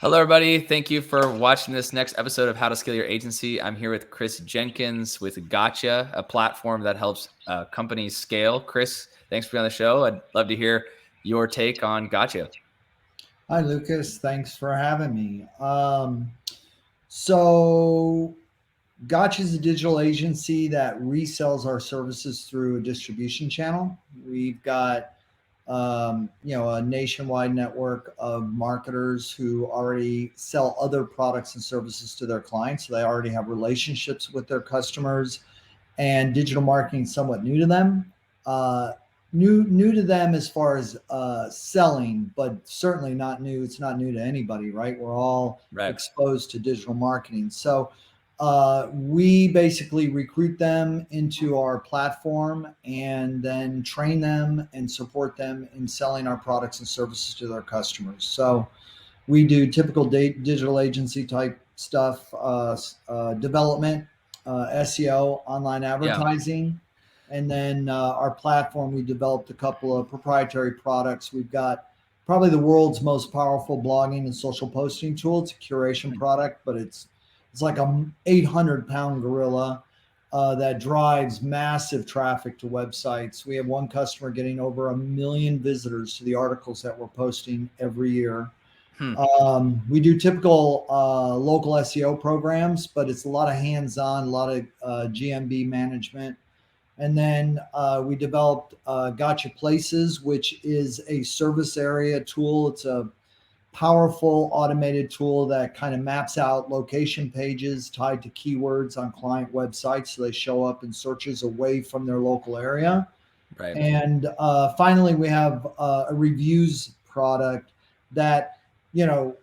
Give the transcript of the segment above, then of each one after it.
Hello, everybody. Thank you for watching this next episode of How to Scale Your Agency. I'm here with Chris Jenkins with Gotcha, a platform that helps companies scale. Chris, thanks for being on the show. I'd love to hear your take on Gotcha. Hi, Lucas. Thanks for having me. So, Gotcha is a digital agency that resells our services through a distribution channel. We've got, a nationwide network of marketers who already sell other products and services to their clients. So they already have relationships with their customers, and digital marketing is somewhat new to them. New to them as far as selling, but certainly not new. It's not new to anybody, right? We're all Right. exposed to digital marketing. So we basically recruit them into our platform and then train them and support them in selling our products and services to their customers. So we do typical digital agency type stuff, development, SEO, online Yeah. advertising. And then our platform, we developed a couple of proprietary products. We've got probably the world's most powerful blogging and social posting tool. It's a curation product, but it's like a 800-pound gorilla that drives massive traffic to websites. We have one customer getting over 1 million visitors to the articles that we're posting every year. Hmm. We do typical local SEO programs, but it's a lot of hands-on, a lot of GMB management. And then we developed Gotcha Places, which is a service area tool. It's a powerful automated tool that kind of maps out location pages tied to keywords on client websites so they show up in searches away from their local area. Right. And finally, we have a reviews product that, you know,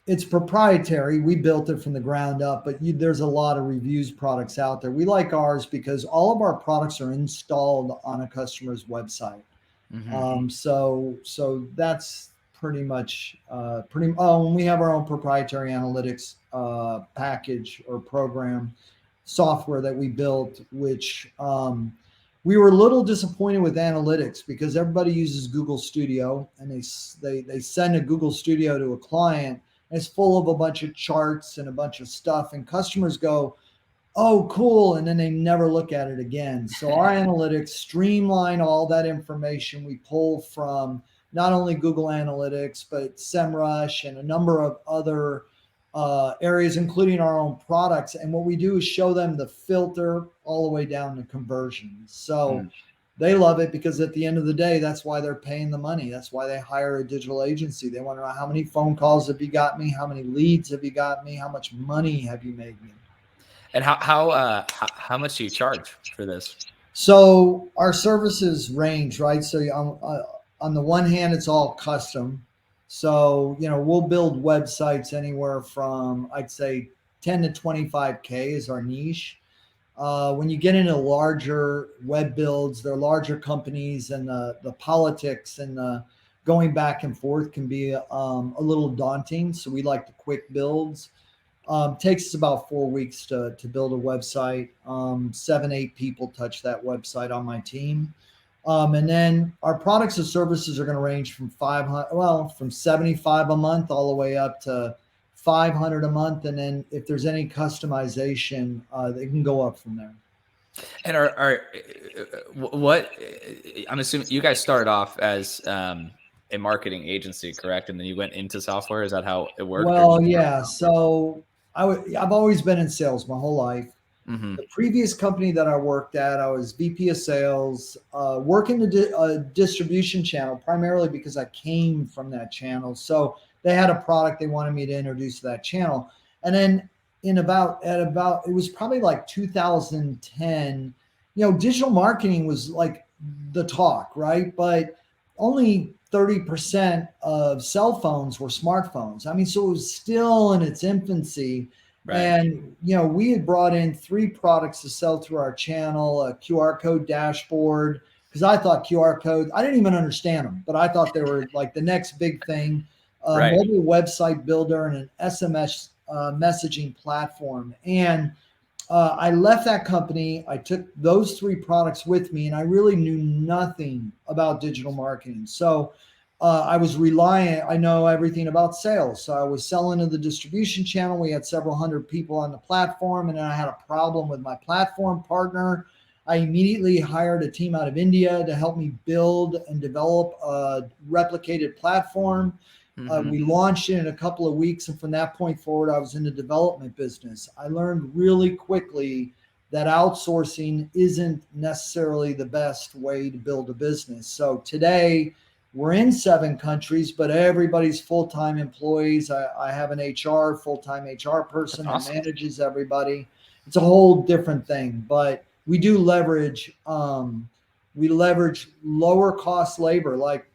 it's proprietary. We built it from the ground up, but there's a lot of reviews products out there. We like ours because all of our products are installed on a customer's website. Mm-hmm. So that's pretty much pretty. Oh, and we have our own proprietary analytics package or program software that we built, which we were a little disappointed with analytics because everybody uses Google Studio, and they send a Google Studio to a client, and it's full of a bunch of charts and a bunch of stuff, and customers go, oh, cool, and then they never look at it again. So our analytics streamline all that information we pull from not only Google Analytics, but SEMrush and a number of other areas, including our own products. And what we do is show them the filter all the way down to conversions. So they love it because at the end of the day, that's why they're paying the money. That's why they hire a digital agency. They want to know, how many phone calls have you got me? How many leads have you got me? How much money have you made me? And how much do you charge for this? So our services range, right? So on the one hand, it's all custom. So, we'll build websites anywhere from, I'd say, 10 to 25K is our niche. When you get into larger web builds, they're larger companies, and the politics and the going back and forth can be a little daunting. So we like the quick builds. Takes us about 4 weeks to build a website. 7, 8 people touch that website on my team. And then our products and services are going to range from 500, from 75 a month all the way up to 500 a month. And then if there's any customization, they can go up from there. And what I'm assuming you guys started off as a marketing agency, correct? And then you went into software. Is that how it worked? Or did Well, you start yeah. with software? So I've always been in sales my whole life. Mm-hmm. The previous company that I worked at, I was VP of sales, working the distribution channel primarily because I came from that channel. So they had a product they wanted me to introduce to that channel. And then it was probably like 2010, digital marketing was like the talk, right? But only 30% of cell phones were smartphones. I mean, so it was still in its infancy. Right. And, we had brought in 3 products to sell through our channel, a QR code dashboard, because I thought QR code, I didn't even understand them, but I thought they were like the next big thing, a Right. mobile website builder and an SMS messaging platform. And I left that company. I took those 3 products with me, and I really knew nothing about digital marketing. So I was reliant. I know everything about sales. So I was selling to the distribution channel. We had several hundred people on the platform, and then I had a problem with my platform partner. I immediately hired a team out of India to help me build and develop a replicated platform. Mm-hmm. We launched it in a couple of weeks, and from that point forward, I was in the development business. I learned really quickly that outsourcing isn't necessarily the best way to build a business. So today, we're in 7 countries, but everybody's full-time employees. I have an HR, full-time HR That's person that awesome. manages everybody. It's a whole different thing, but we do leverage lower cost labor. Like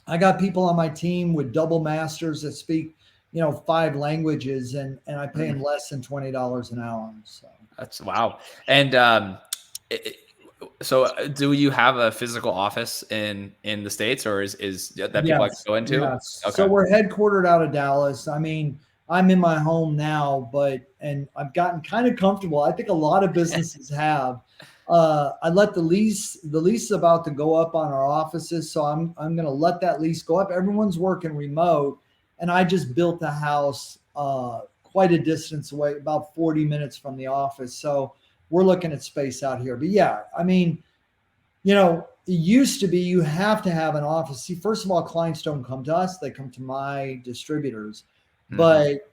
I got people on my team with double masters that speak, 5 languages, and I pay Mhm. them less than $20 an hour. So That's wow. And it, do you have a physical office in the States, or is that people like to yes, go into? yes. So Okay. we're headquartered out of Dallas. I mean, I'm in my home now, and I've gotten kind of comfortable. I think a lot of businesses have. I let the lease is about to go up on our offices, so I'm going to let that lease go up. Everyone's working remote, and I just built a house quite a distance away, about 40 minutes from the office. So we're looking at space out here. But yeah, I mean, it used to be you have to have an office. See, first of all, clients don't come to us, they come to my distributors. Hmm. But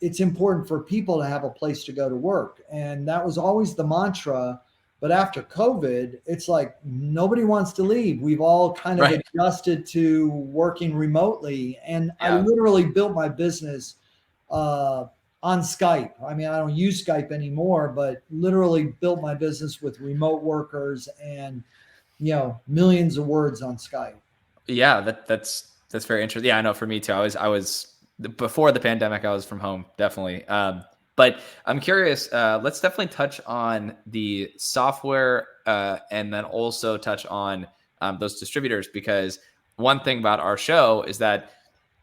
it's important for people to have a place to go to work. And that was always the mantra. But after COVID, it's like nobody wants to leave. We've all kind of Right. adjusted to working remotely. And I Yeah. literally built my business uh, on Skype. I mean, I don't use Skype anymore, but literally built my business with remote workers and millions of words on Skype. Yeah. That's very interesting. Yeah, I know. For me too. I was before the pandemic. I was from home, definitely. But I'm curious. Let's definitely touch on the software, and then also touch on those distributors, because one thing about our show is that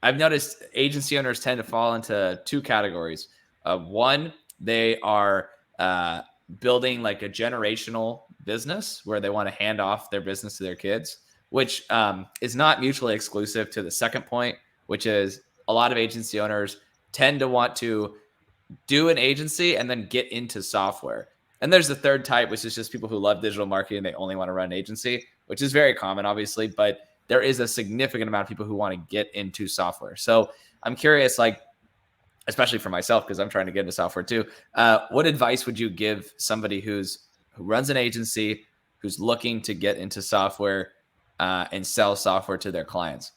I've noticed agency owners tend to fall into 2 categories. One, they are uh, building like a generational business where they want to hand off their business to their kids, which is not mutually exclusive to the second point, which is a lot of agency owners tend to want to do an agency and then get into software. And there's the third type, which is just people who love digital marketing. They only want to run an agency, which is very common, obviously, but there is a significant amount of people who want to get into software. So I'm curious, like, especially for myself, because I'm trying to get into software too. What advice would you give somebody who runs an agency, who's looking to get into software and sell software to their clients?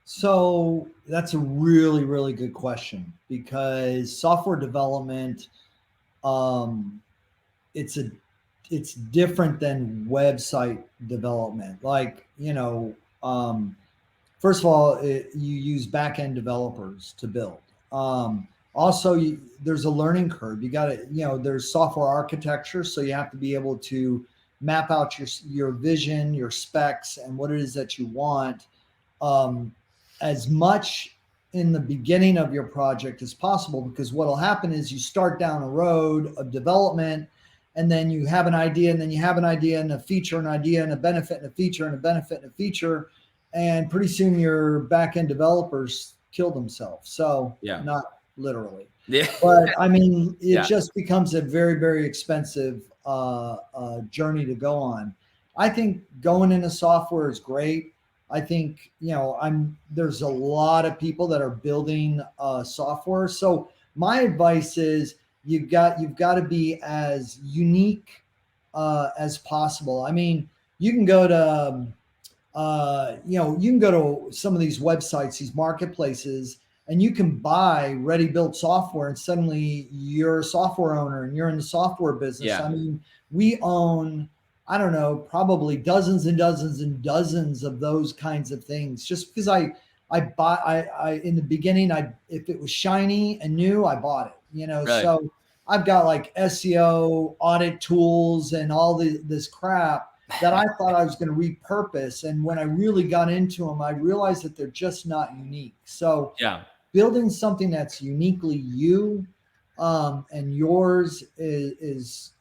So that's a really, really good question because software development, um, it's a it's different than website development. Like, first of all, you use back end developers to build. Also, there's a learning curve. You got to, there's software architecture, so you have to be able to map out your vision, your specs, and what it is that you want, um, as much in the beginning of your project as possible. Because what will happen is you start down a road of development, and then you have an idea, and then you have an idea and a feature, an idea and a benefit and a feature and a benefit and a feature, and pretty soon your back end developers kill themselves. So Yeah. not literally, Yeah. but I mean, it Yeah. just becomes a very, very expensive journey to go on. I think going into software is great. I think there's a lot of people that are building software. So my advice is you've got to be as unique as possible. I mean, you can go to you can go to some of these websites, these marketplaces, and you can buy ready built software, and suddenly you're a software owner and you're in the software business. Yeah. I mean, we own, I don't know, probably dozens and dozens and dozens of those kinds of things. Just because I bought, I in the beginning, if it was shiny and new, I bought it. Really. So I've got like SEO audit tools and all this crap that I thought I was going to repurpose. And when I really got into them, I realized that they're just not unique. So Yeah. building something that's uniquely you, and yours is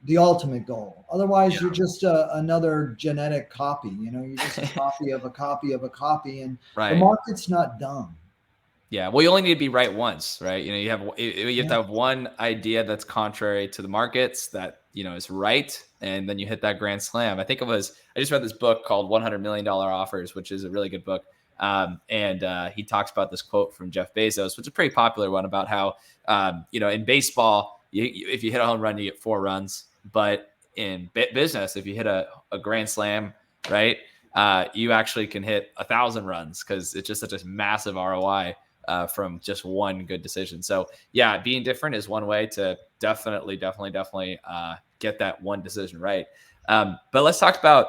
the ultimate goal. Otherwise, Yeah. you're just another genetic copy. You're just a copy of a copy of a copy, and the Right. market's not dumb. Yeah. Well, you only need to be right once, right? You have Yeah. to have one idea that's contrary to the markets that, is right. And then you hit that grand slam. I just read this book called $100 Million Offers, which is a really good book. And he talks about this quote from Jeff Bezos, which is a pretty popular one about how, in baseball, if you hit a home run, you get 4 runs. But in business, if you hit a grand slam, right, you actually can hit 1,000 runs because it's just such a massive ROI from just one good decision. So yeah, being different is one way to definitely get that one decision right. But let's talk about,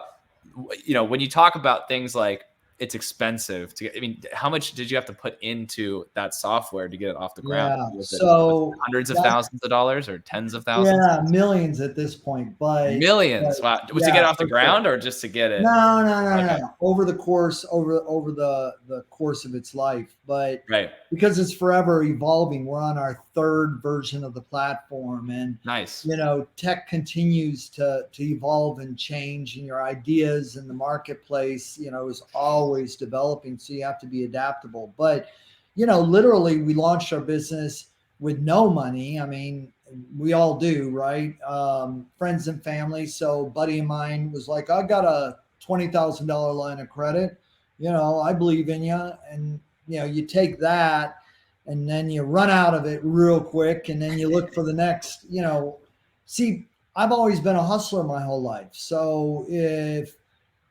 when you talk about things like it's expensive to get, I mean, how much did you have to put into that software to get it off the ground? Yeah. Was it So hundreds of that thousands of dollars or tens of thousands? yeah, millions at this point, but Millions. Wow. Was to yeah, get it off the for sure. ground or just to get it? No, no, no, Okay. no. Over the course of its life, but Right. because it's forever evolving, we're on our third version of the platform, and Nice. tech continues to evolve and change, and your ideas in the marketplace, is always developing. So you have to be adaptable. But literally, we launched our business with no money. I mean, we all do, right? Friends and family. So, a buddy of mine was like, "I got a $20,000 line of credit. I believe in you." And you take that, and then you run out of it real quick, and then you look for the next. See, I've always been a hustler my whole life. So if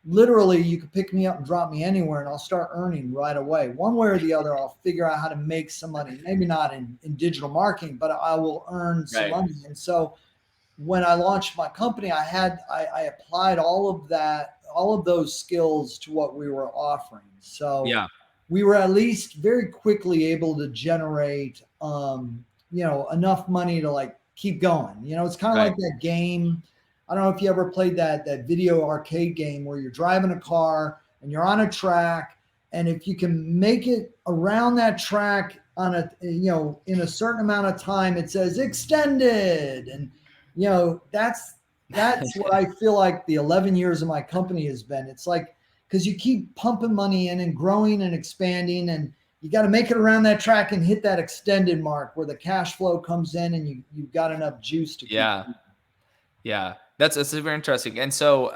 literally you could pick me up and drop me anywhere and I'll start earning right away. One way or the other, I'll figure out how to make some money. Maybe not in digital marketing, but I will earn some Right. money. And so when I launched my company, I applied all of those skills to what we were offering. So Yeah. we were at least very quickly able to generate enough money to like keep going. It's kind of Right. like that game. I don't know if you ever played that video arcade game where you're driving a car and you're on a track, and if you can make it around that track on in a certain amount of time, it says extended. And that's what I feel like the 11 years of my company has been. It's like, because you keep pumping money in and growing and expanding, and you got to make it around that track and hit that extended mark where the cash flow comes in and you've got enough juice to keep. Yeah. Yeah, that's super interesting. And so,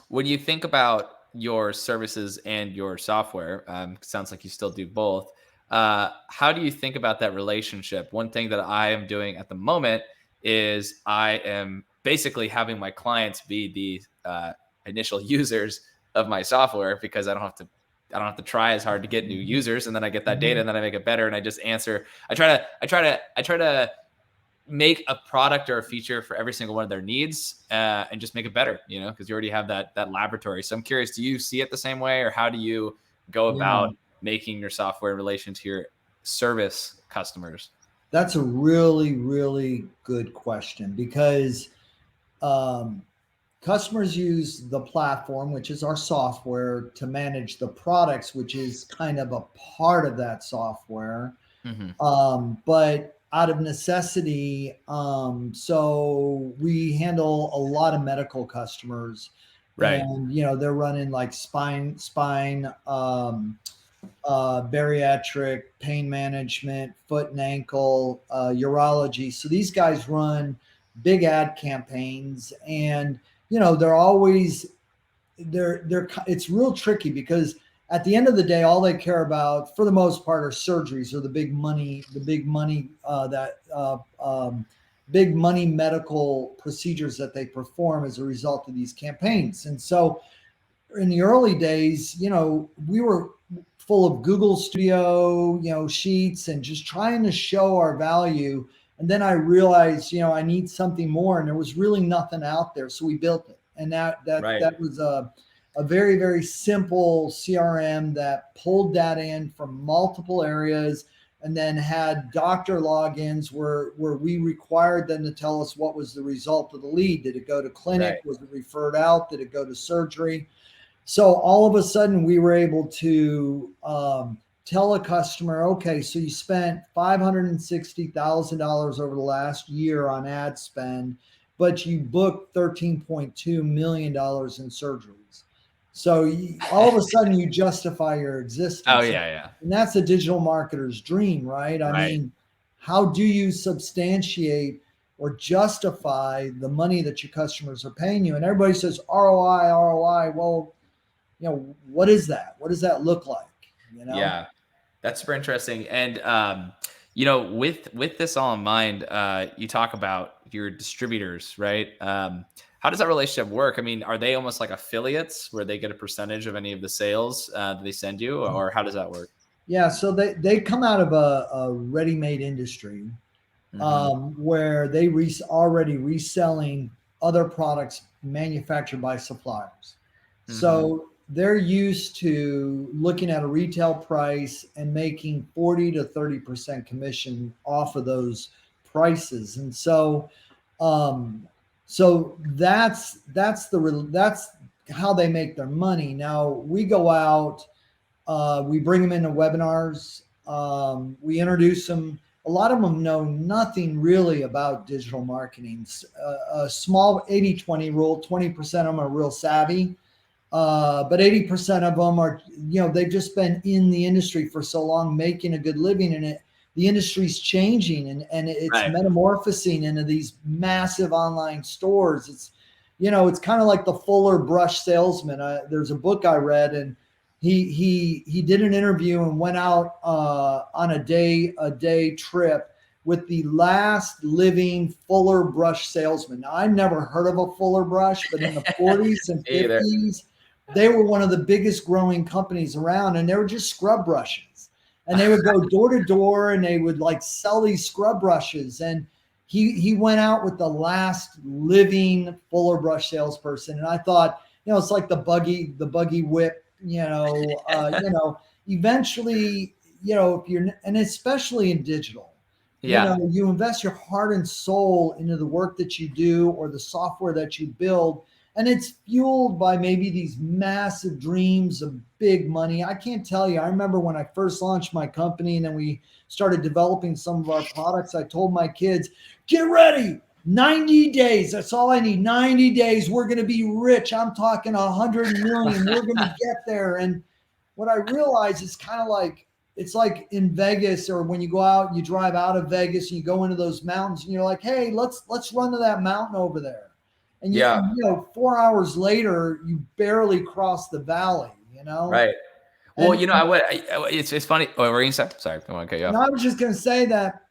when you think about your services and your software, sounds like you still do both. How do you think about that relationship? One thing that I am doing at the moment is I am basically having my clients be the initial users of my software because I don't have to try as hard to get new users, and then I get that data, and then I make it better, and I just answer. I try to make a product or a feature for every single one of their needs, and just make it better, because you already have that laboratory. So I'm curious, do you see it the same way, or how do you go Yeah, about making your software in relation to your service customers? that's a really, really good question because um, customers use the platform, which is our software, to manage the products, which is kind of a part of that software. Hmm. But out of necessity, so we handle a lot of medical customers, Right. and they're running like spine, bariatric, pain management, foot and ankle, urology. So these guys run big ad campaigns, and they're always they're it's real tricky because at the end of the day, all they care about, for the most part, are surgeries or big money medical procedures that they perform as a result of these campaigns. And so in the early days, we were full of Google Studio, sheets, and just trying to show our value. And then I realized, I need something more, and there was really nothing out there, so we built it. And Right. that was a very, very simple CRM that pulled that in from multiple areas, and then had doctor logins where we required them to tell us what was the result of the lead. Did it go to clinic? Right. Was it referred out? Did it go to surgery? So all of a sudden, we were able to tell a customer, okay, so you spent $560,000 over the last year on ad spend, but you book $13.2 million in surgeries. So all of a sudden you justify your Oh existence. yeah, yeah. And that's a digital marketer's dream, right? I Right. mean, how do you substantiate or justify the money that your customers are paying you? And everybody says ROI, ROI. Well, what is that? What does that look like? Yeah. That's super interesting. And with this all in mind, you talk about your distributors, right? How does that relationship work? I mean, are they almost like affiliates where they get a percentage of any of the sales that they send you, or how does that work? Yeah, so they come out of a ready-made industry Hmm. where they already reselling other products manufactured by suppliers. Hmm. So they're used to looking at a retail price and making 40 to 30% commission off of those prices. And um, so that's how they make their money. Now we go out, we bring them into webinars. We introduce them. A lot of them know nothing really about digital marketing. A small 80-20 rule, 20% of them are real savvy. But 80% of them are, they've just been in the industry for so long, making a good living in it. The industry's changing and it's Right. metamorphosing into these massive online stores. It's kind of like the Fuller brush salesman. There's a book I read, and he did an interview and went out on a day trip with the last living Fuller brush salesman. Now, I never heard of a Fuller brush, but in the 40s and Either. 50s, they were one of the biggest growing companies around, and they were just scrub brushes. And they would go door to door and they would like sell these scrub brushes. And he went out with the last living Fuller brush salesperson. And I thought, it's like the buggy whip, eventually, if you're, and especially in digital, Yeah. you invest your heart and soul into the work that you do or the software that you build, and it's fueled by maybe these massive dreams of big money. I can't tell you. I remember when I first launched my company and then we started developing some of our products, I told my kids, get ready. 90 days. That's all I need. 90 days. We're going to be rich. I'm talking 100 million. We're going to get there. And what I realized is kind of like, it's like in Vegas, or when you go out, you drive out of Vegas and you go into those mountains and you're like, hey, let's run to that mountain over there. And Yeah. 4 hours later, you barely cross the valley. Right. Well, And it's funny. Oh, we're going to say, sorry, I want to cut you and off. I was just going to say that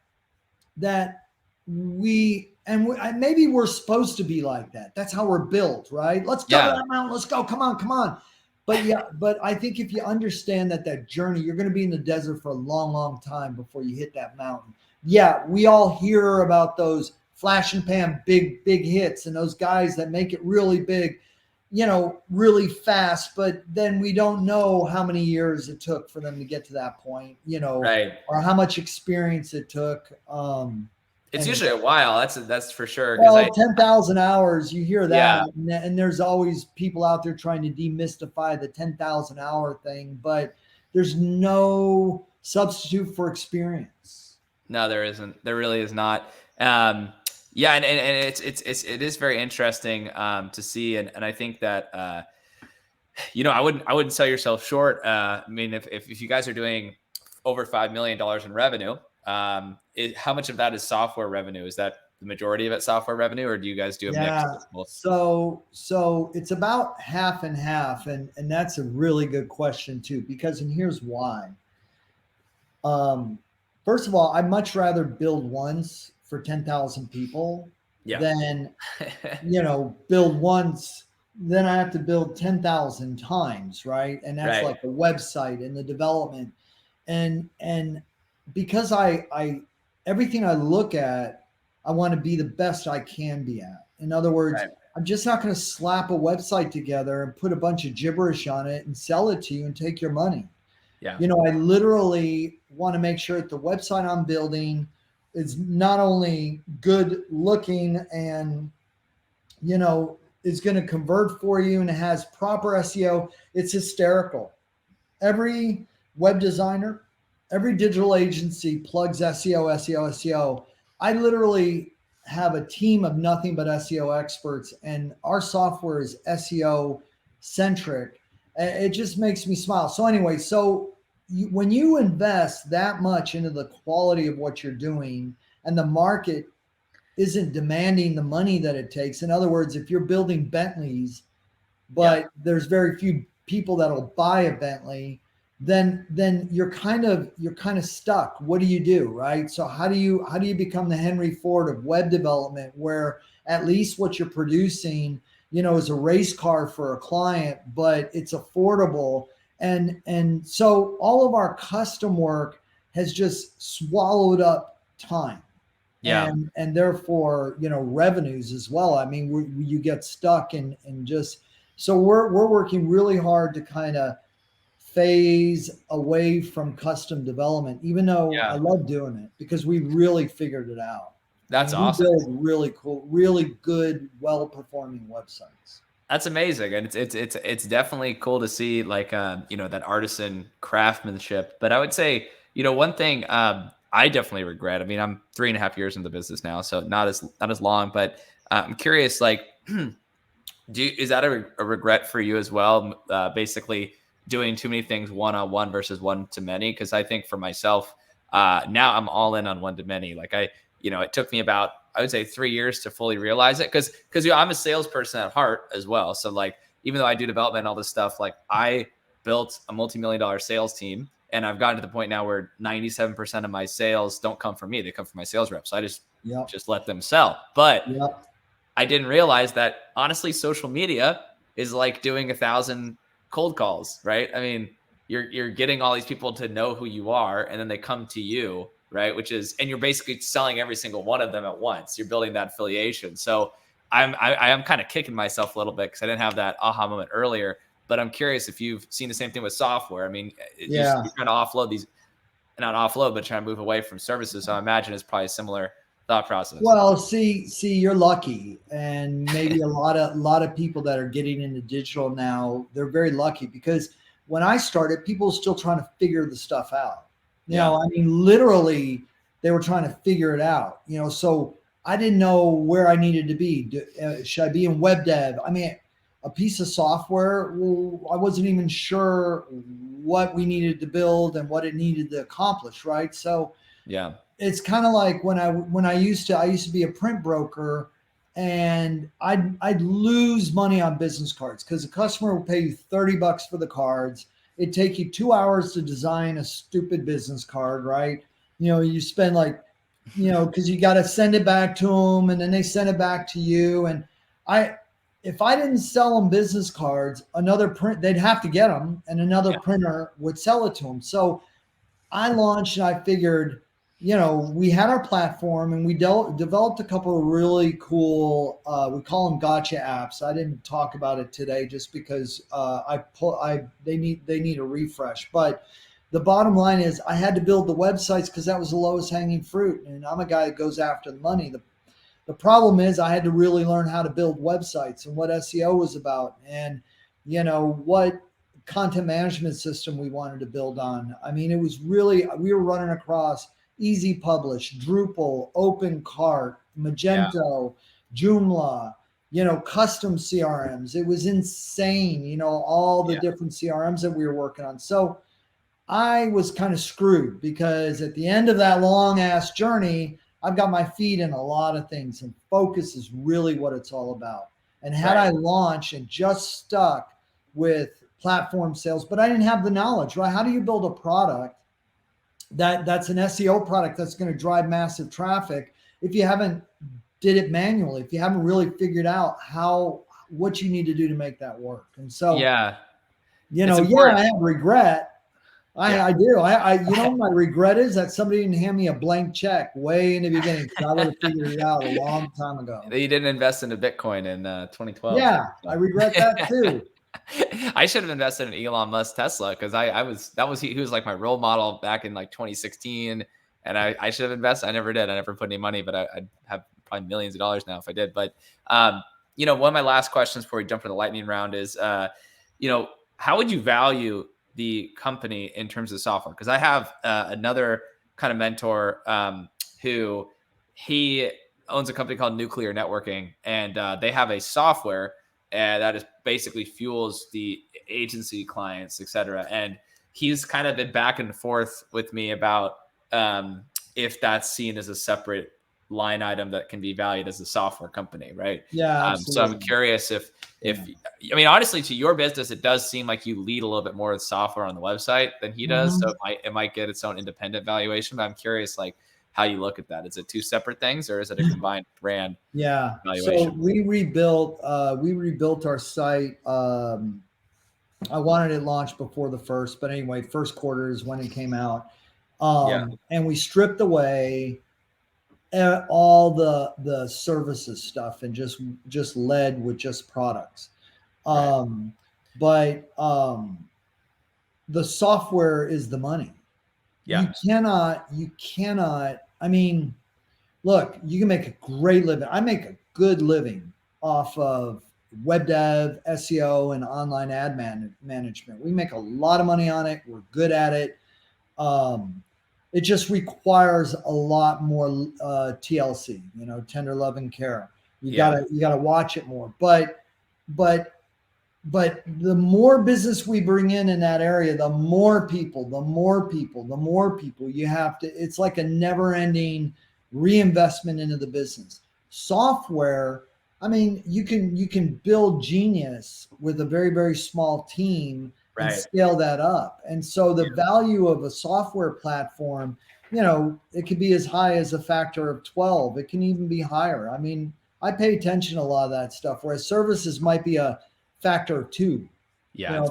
maybe we're supposed to be like that. That's how we're built, right? Let's go to Yeah. that mountain. Let's go. Come on, come on. But I think if you understand that journey, you're going to be in the desert for a long, long time before you hit that mountain. Yeah, we all hear about those flash and pan big hits and those guys that make it really big, really fast, but then we don't know how many years it took for them to get to that point, Right. or how much experience it took. It's And usually a while. That's for sure. Because well, 10,000 hours, you hear that. yeah. And there's always people out there trying to demystify the 10,000 hour thing, but there's no substitute for experience. No, there isn't. There really is not. Yeah, and it is very interesting to see, and I think that I wouldn't sell yourself short. I mean, if you guys are doing over $5 million in revenue, how much of that is software revenue? Is that the majority of it software revenue, or do you guys do a mix of Yeah. both? So it's about half and half. And that's a really good question too, and here's why. Um, First of all, I'd much rather build once for 10,000 people Yeah. than, build once, then I have to build 10,000 times, right? And that's Right. like the website and the development. And because I everything I look at, I want to be the best I can be at. In other words, Right. I'm just not going to slap a website together and put a bunch of gibberish on it and sell it to you and take your money. Yeah. I literally want to make sure that the website I'm building is not only good looking and, is going to convert for you and it has proper SEO. It's hysterical. Every web designer, every digital agency plugs SEO, SEO, SEO. I literally have a team of nothing but SEO experts, and our software is SEO centric. It just makes me smile. So anyway, when you invest that much into the quality of what you're doing, and the market isn't demanding the money that it takes. In other words, if you're building Bentleys, Yeah. but there's very few people that'll buy a Bentley, then you're kind of stuck. What do you do, right? So how do you become the Henry Ford of web development, where at least what you're producing, is a race car for a client, but it's affordable. And so all of our custom work has just swallowed up time, Yeah. and therefore revenues as well. I mean, you get stuck and just, so we're working really hard to kind of phase away from custom development, even though I Yeah. love doing it because we really figured it out. I That's mean, we awesome. build really cool, really good, well performing websites. That's amazing, and it's definitely cool to see, like, that artisan craftsmanship. But I would say, one thing I definitely regret. I mean, I'm 3.5 years in the business now, so not as long. But I'm curious, like, is that a regret for you as well? Basically, doing too many things one on one versus one to many. Because I think for myself, now I'm all in on one to many. Like it took me about, I would say, 3 years to fully realize it. Because I'm a salesperson at heart as well. So like, even though I do development and all this stuff, like I built a multi-million-dollar sales team. And I've gotten to the point now where 97% of my sales don't come from me; they come from my sales reps. So I just Yep. just let them sell. But Yep. I didn't realize that, honestly, social media is like doing 1,000 cold calls, right? I mean, you're getting all these people to know who you are, and then they come to you, right? And you're basically selling every single one of them at once. You're building that affiliation. So I am kind of kicking myself a little bit because I didn't have that aha moment earlier. But I'm curious if you've seen the same thing with software. I mean, Yeah. you're trying to offload these, not offload, but trying to move away from services. So I imagine it's probably a similar thought process. Well, see, you're lucky, and maybe a lot of people that are getting into digital now, they're very lucky because when I started, people were still trying to figure the stuff out. Yeah. I mean, literally, they were trying to figure it out. So I didn't know where I needed to be. Should I be in web dev? I mean, a piece of software. Well, I wasn't even sure what we needed to build and what it needed to accomplish. Right. So Yeah. it's kind of like when I used to be a print broker, and I'd lose money on business cards because the customer will pay you $30 for the cards. It'd take you 2 hours to design a stupid business card, right? You spend like, because you got to send it back to them, and then they send it back to you. And I, if I didn't sell them business cards, they'd have to get them, and another Yeah. printer would sell it to them. So I launched, and I figured, we had our platform, and we developed a couple of really cool, we call them gotcha apps. I didn't talk about it today just because they need a refresh. But the bottom line is, I had to build the websites because that was the lowest hanging fruit, and I'm a guy that goes after the money. The problem is, I had to really learn how to build websites and what SEO was about, and what content management system we wanted to build on. I mean, it was really, we were running across Easy Publish, Drupal, OpenCart, Yeah. Magento, Joomla, custom CRMs. It was insane, all the Yeah. different CRMs that we were working on. So I was kind of screwed because at the end of that long ass journey, I've got my feet in a lot of things, and focus is really what it's all about. And had Right. I launched and just stuck with platform sales, but I didn't have the knowledge, right? How do you build a product that's an SEO product that's going to drive massive traffic if you haven't did it manually, if you haven't really figured out what you need to do to make that work? And so, Yeah. It's yeah, important. I have regret. I, Yeah. I do. My regret is that somebody didn't hand me a blank check way in the beginning, because I would have figured it out a long time ago. You didn't invest into Bitcoin in 2012. Yeah, I So. regret that too. I should have invested in Elon Musk Tesla, because he was like my role model back in like 2016, and I should have invested. I never did. I never put any money, but I'd have probably millions of dollars now if I did. But one of my last questions before we jump to the lightning round is, how would you value the company in terms of software? Because I have another kind of mentor, who he owns a company called Nuclear Networking, and they have a software that is basically fuels the agency clients, et cetera. And he's kind of been back and forth with me about if that's seen as a separate line item that can be valued as a software company, right? Yeah, So I'm absolutely. curious if I mean, honestly, to your business, it does seem like you lead a little bit more with software on the website than he does. So it might get its own independent valuation. But I'm curious, like, how you look at that. Is it two separate things, or is it a combined brand Yeah. So valuation? we rebuilt our site. I wanted it launched before the first, but anyway, first quarter is when it came out. Yeah. And we stripped away all the services stuff and just led with just products. Right. But the software is the money. Yeah. You cannot, I mean, look, you can make a great living. I make a good living off of web dev, SEO, and online ad management. We make a lot of money on it. We're good at it. It just requires a lot more TLC, tender love and care. You gotta watch it more. But the more business we bring in that area, the more people you have to. It's like a never-ending reinvestment into the business. Software, I mean, you can build genius with a very, very small team and Right. scale that up. And so the value of a software platform, it could be as high as a factor of 12. It can even be higher. I mean, I pay attention to a lot of that stuff, whereas services might be a factor of 2. Yeah,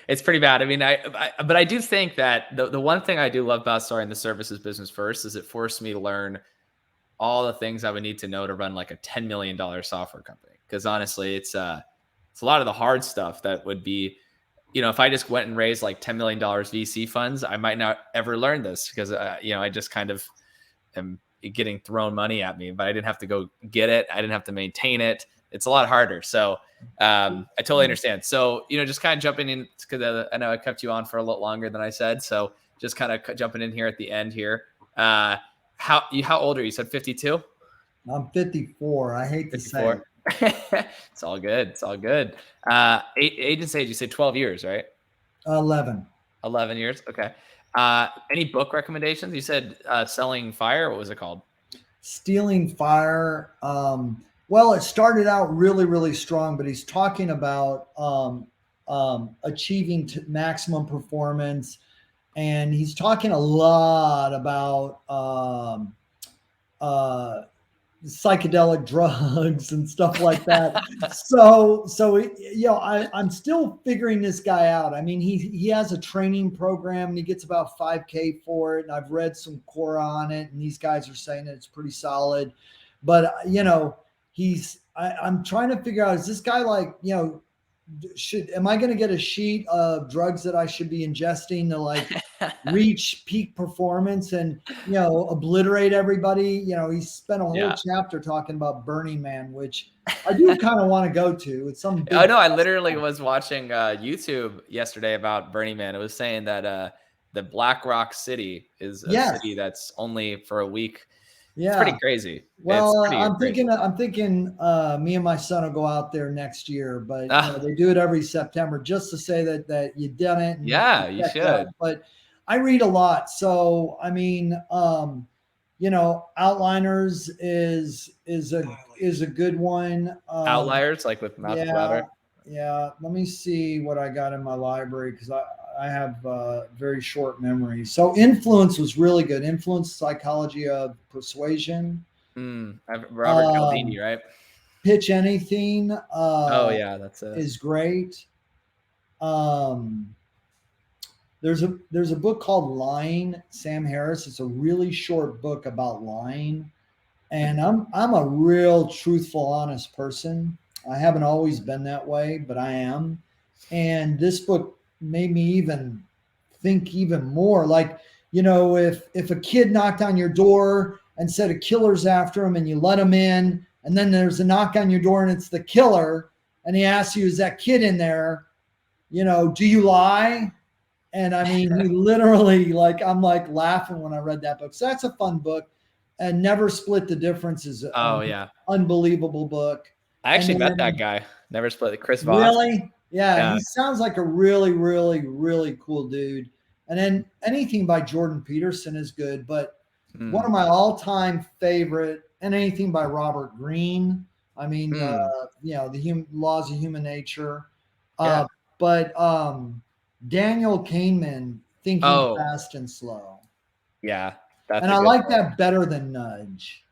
it's pretty bad. I mean, but I do think that the one thing I do love about starting the services business first is it forced me to learn all the things I would need to know to run like a $10 million software company. Because honestly, it's a lot of the hard stuff that would be, if I just went and raised like $10 million VC funds, I might not ever learn this because, I just kind of am getting thrown money at me, but I didn't have to go get it. I didn't have to maintain it. It's a lot harder. So I totally understand. So, just kind of jumping in, because I know I kept you on for a little longer than I said. So just kind of jumping in here at the end here. How old are you? You said 52? I'm 54. I hate 54. To say it. It's all good. It's all good. Agency age, you said 12 years, right? 11. 11 years. Okay. Any book recommendations? You said Selling Fire. What was it called? Stealing Fire. Well, it started out really, really strong, but he's talking about achieving maximum performance. And he's talking a lot about psychedelic drugs and stuff like that. so I'm still figuring this guy out. I mean, he has a training program and he gets about 5K for it. And I've read some Quora on it, and these guys are saying that it's pretty solid. But I'm trying to figure out, is this guy like, am I going to get a sheet of drugs that I should be ingesting to like reach peak performance and, obliterate everybody? He spent a whole chapter talking about Burning Man, which I do kind of want to go to. It's some big. I know. I literally was watching YouTube yesterday about Burning Man. It was saying that the Black Rock City is a city that's only for a week. Yeah. It's pretty crazy. Well, I'm thinking me and my son will go out there next year, but they do it every September just to say that you done it. And you should. But I read a lot. So, I mean, Outliners is a good one. Outliers, like with Malcolm Gladwell. Yeah. Let me see what I got in my library, because I have very short memory. So Influence was really good. Influence, Psychology of Persuasion. Robert Cialdini, right? Pitch Anything. That's is great. There's a book called Lying, Sam Harris. It's a really short book about lying. And I'm a real truthful, honest person. I haven't always been that way, but I am. And this book made me even think even more. Like, if a kid knocked on your door and said a killer's after him, and you let him in, and then there's a knock on your door and it's the killer, and he asks you, is that kid in there? Do you lie? And I mean, he literally, I'm like laughing when I read that book. So that's a fun book. and Never Split the Difference is Oh an yeah. unbelievable book. I And actually met that then guy. Never split. Chris Voss. really, yeah, Yeah. he sounds like a really, really, really cool dude. And then anything by Jordan Peterson is good, but one of Mm. my all-time favorite, and anything by Robert Greene. I mean, Mm. the laws of human nature. Uh, Yeah. but Daniel Kahneman, Thinking Oh Fast and Slow, yeah. That's and a I good like one. that better than Nudge.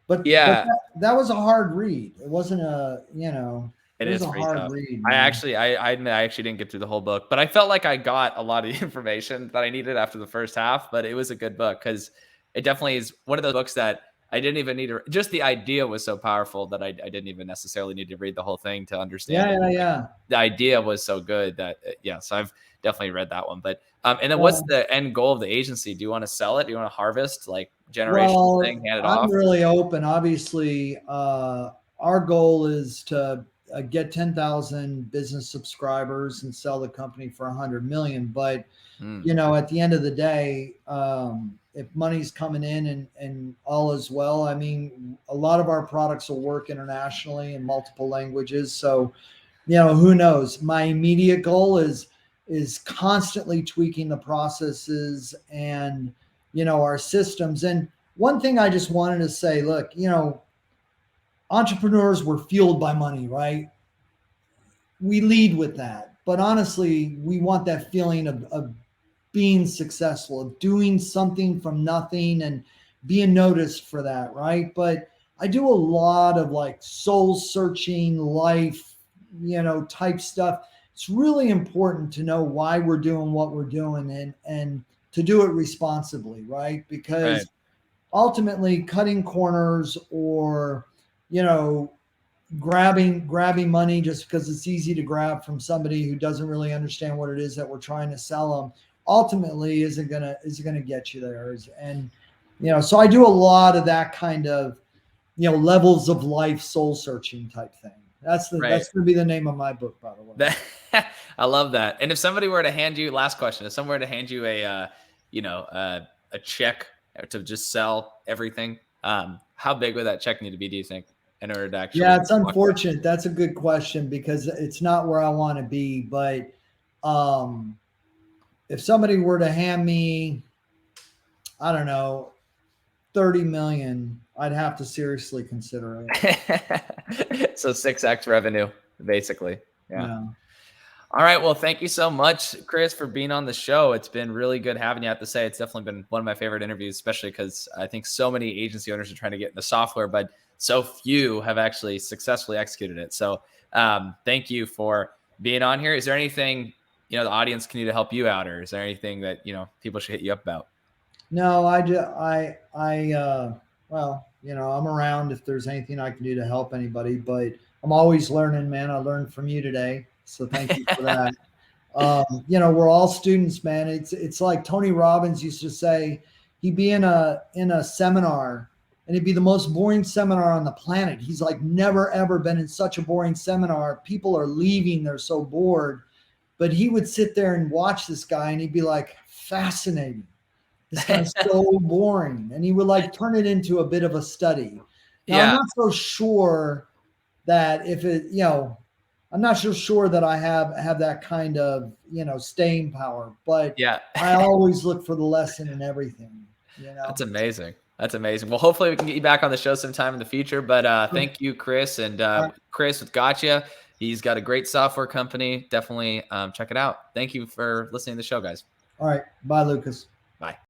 But Yeah. that was a hard read. It wasn't It it was is a pretty hard tough. read, I man. actually, I admit I actually didn't get through the whole book, but I felt like I got a lot of information that I needed after the first half. But it was a good book because it definitely is one of those books that I didn't even need to. Just the idea was so powerful that I didn't even necessarily need to read the whole thing to understand Yeah, it. yeah, Like yeah. the idea was so good that yeah. So I've definitely read that one. But and then what's Well, the end goal of the agency? Do you want to sell it? Do you want to harvest like generational thing, well, hand it I'm off? really open. Obviously, our goal is to get 10,000 business subscribers and sell the company for 100 million. But Mm, at the end of the day, if money's coming in and all is well, I mean, a lot of our products will work internationally in multiple languages. So, who knows? My immediate goal is constantly tweaking the processes and our systems. And one thing I just wanted to say, look, entrepreneurs were fueled by money, right? We lead with that. But honestly, we want that feeling of being successful, of doing something from nothing and being noticed for that, right? But I do a lot of like soul searching life, type stuff. It's really important to know why we're doing what we're doing and to do it responsibly, right? right. Because ultimately cutting corners or, you know, grabbing money just because it's easy to grab from somebody who doesn't really understand what it is that we're trying to sell them ultimately isn't gonna get you there. And so I do a lot of that kind of levels of life soul searching type thing. Right. That's gonna be the name of my book, by the way. That I love that. And if somebody were to hand you, last question, if someone were to hand you a check to just sell everything, how big would that check need to be? Do you think in order to Yeah, actually it's walk away? unfortunate. That's a good question because it's not where I want to be. But um, if somebody were to hand me, I don't know, 30 million, I'd have to seriously consider it. So 6x revenue, basically. Yeah. Yeah. All right. Well, thank you so much, Chris, for being on the show. It's been really good having you. I have to say, it's definitely been one of my favorite interviews, especially because I think so many agency owners are trying to get into software, but so few have actually successfully executed it. So, thank you for being on here. Is there anything the audience can do to help you out, or is there anything that people should hit you up about? No, well, I'm around if there's anything I can do to help anybody, but I'm always learning, man. I learned from you today. So thank you for that. We're all students, man. It's like Tony Robbins used to say, he'd be in a seminar and it'd be the most boring seminar on the planet. He's like never ever been in such a boring seminar. People are leaving, they're so bored. But he would sit there and watch this guy and he'd be like, fascinating. This guy's so boring. And he would like turn it into a bit of a study. Now I'm Yeah. not so sure that if it, I'm not so sure that I have that kind of staying power, but Yeah. I always look for the lesson in everything. You That's know, amazing. That's amazing. Well, hopefully we can get you back on the show sometime in the future. But thank you, Chris. And all right, Chris with Gotcha. He's got a great software company. Definitely check it out. Thank you for listening to the show, guys. all right. Bye, Lucas. Bye.